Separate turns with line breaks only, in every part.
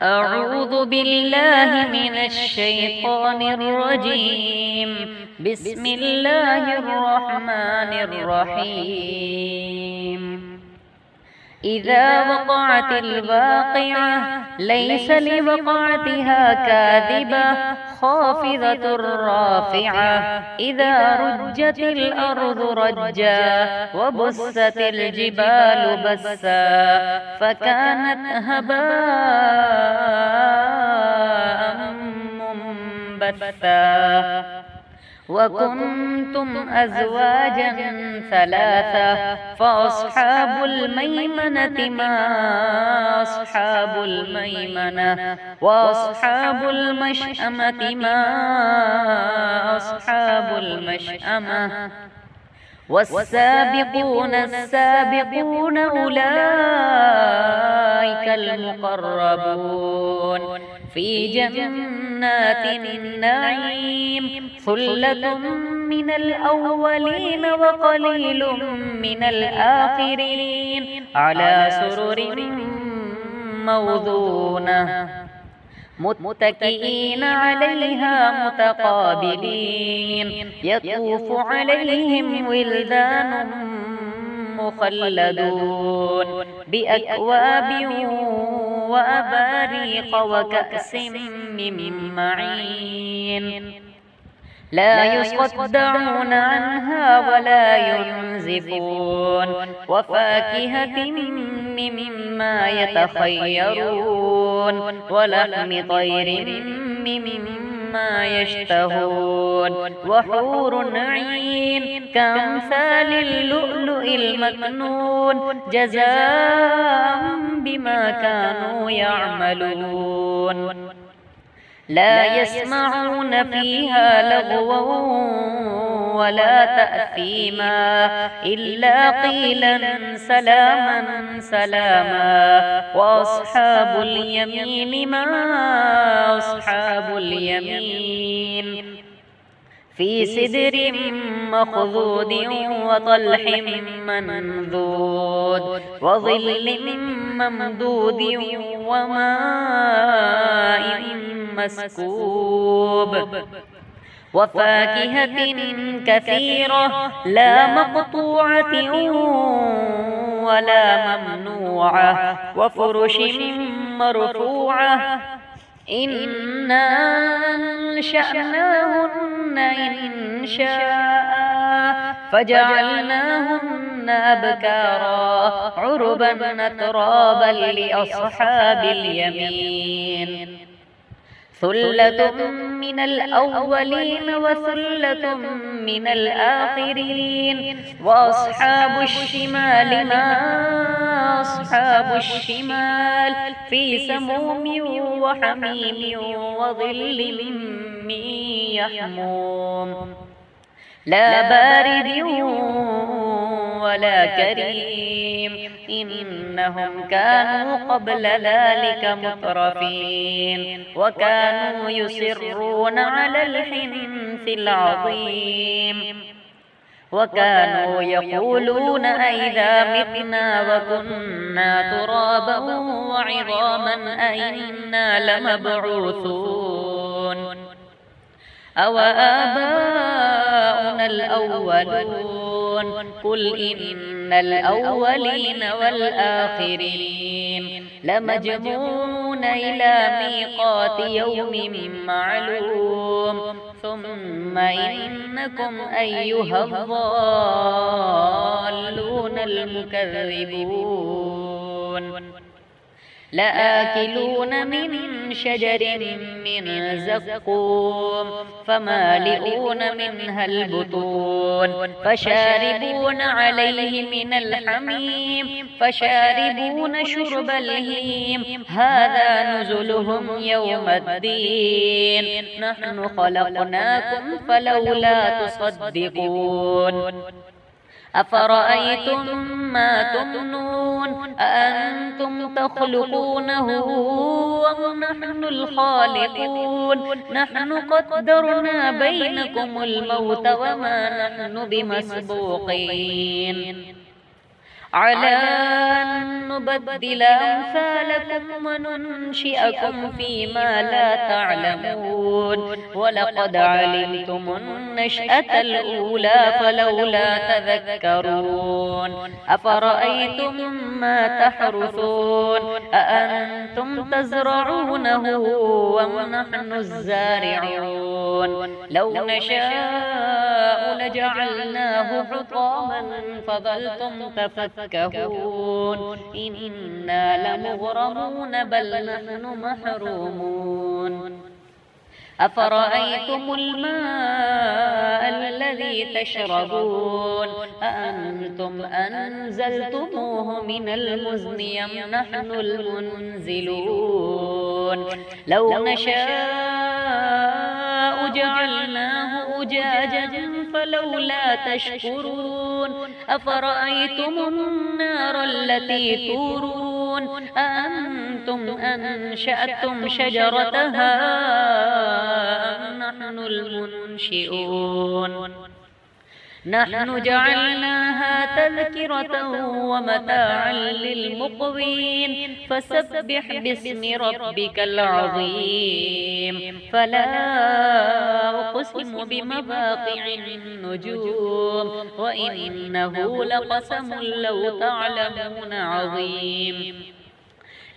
أعوذ بالله من الشيطان الرجيم. بسم الله الرحمن الرحيم. إذا وقعت الواقعة ليس لوقعتها كاذبة خافضة رافعة. إذا رجت الأرض رجا وبست الجبال بسا فكانت هباء منبثا وكنتم أزواجا ثلاثة فأصحاب الميمنة ما أصحاب الميمنة وأصحاب المشأمة ما أصحاب المشأمة والسابقون السابقون أولئك المقربون في جنات النعيم. ثلة من الأولين وقليل من الآخرين على سرر موضونة متكئين عليها متقابلين. يطوف عليهم ولدان مخلدون بأكواب وأباريق وكأس من معين لا يصدعون عنها ولا ينزفون. وفاكهة مما يتخيرون ولحم طير مما يشتهون. وحور عين كأمثال اللؤلؤ المكنون جزاء بما كانوا يعملون. لا يسمعون فيها لغوا ولا تأثيما إلا قيلا سلاما سلاما. وأصحاب اليمين ما أصحاب اليمين في سدر مخضود وطلح منضود وظل ممدود وماء مسكوب. وفاكهة كثيرة لا مقطوعة ولا ممنوعة. وفرش مرفوعة إنا أنشأناهن إنشاء فجعلناهن أبكارا عربا أترابا لأصحاب اليمين. ثلة من الأولين وثلة من الآخرين. وأصحاب الشمال ما أصحاب الشمال في سموم وحميم وظل من يحموم لا بارد ولا كريم. إنهم كانوا قبل ذلك مترفين وكانوا يصرون على الحنث العظيم وكانوا يقولون أئذا متنا وكنا ترابا وعظاما أئنا لمبعوثون أو آباؤنا الأولون. قل إن الأولين والآخرين لمجموعون إلى ميقات يوم معلوم. ثم إنكم أيها الضالون المكذبون لآكلون من شجر من زقوم فمالئون منها البطون فشاربون عليه من الحميم فشاربون شرب الهيم. هذا نزلهم يوم الدين. نحن خلقناكم فلولا تصدقون. أفرأيتم ما تمنون أأنتم تخلقونه أم نحن الخالقون. نحن قدرنا بينكم الموت وما نحن بمسبوقين على أن نبدل أمثالكم وننشئكم فيما لا تعلمون ولقد علمتم النشأة الأولى فلولا تذكرون أفرأيتم ما تحرثون أأنتم تزرعونه أم نحن الزارعون لو نشاء لجعلناه حطاما فظلتم تفكهون إنا لمغرمون بل نحن محرومون أفرأيتم الماء الذي تشربون أأنتم أنزلتموه من المزن أم نحن المنزلون لو نشاء جعلناه أجاجا فلولا تشكرون أفرأيتم النار التي تورون أأنتم أنشأتم شجرتها أم نحن المنشئون نحن جعلناها تذكرة ومتاعا للمقوين فسبح باسم ربك العظيم فلا أقسم بمواقع النجوم وإنه لقسم لو تعلمون عظيم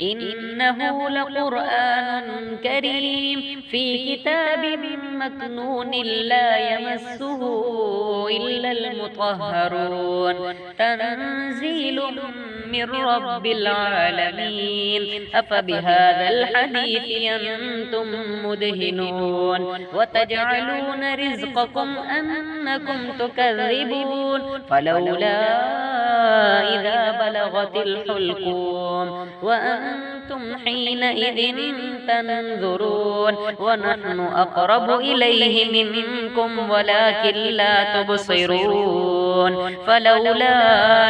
إنه لقرآن كريم في كتاب مكنون لا يمسه إلا المطهرون تنزيل من رب العالمين أفبهذا الحديث أنتم مدهنون وتجعلون رزقكم أنكم تكذبون فلولا إذا بلغت الحلقوم وأنتم حينئذ تنظرون ونحن أقرب إليه منكم ولكن لا تبصرون فلولا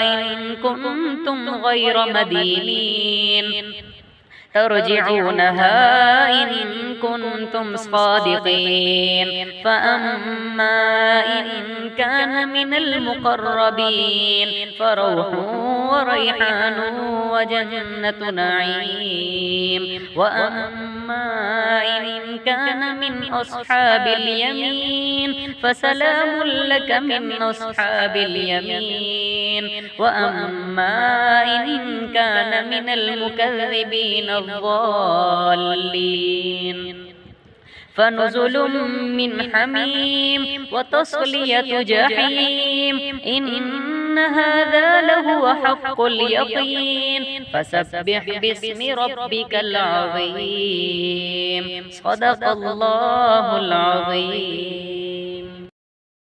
إن كنتم غير مدينين ترجعونها إن كنتم صادقين فأما إن كان من المقربين فروح وريحان وجنة نعيم وأما إن كان من أصحاب اليمين فسلام لك من أصحاب اليمين وأما إن كان من المكذبين الضالين فنزل من حميم وتصلية جحيم إن هذا لهو حق اليقين فسبح باسم ربك العظيم صدق الله العظيم.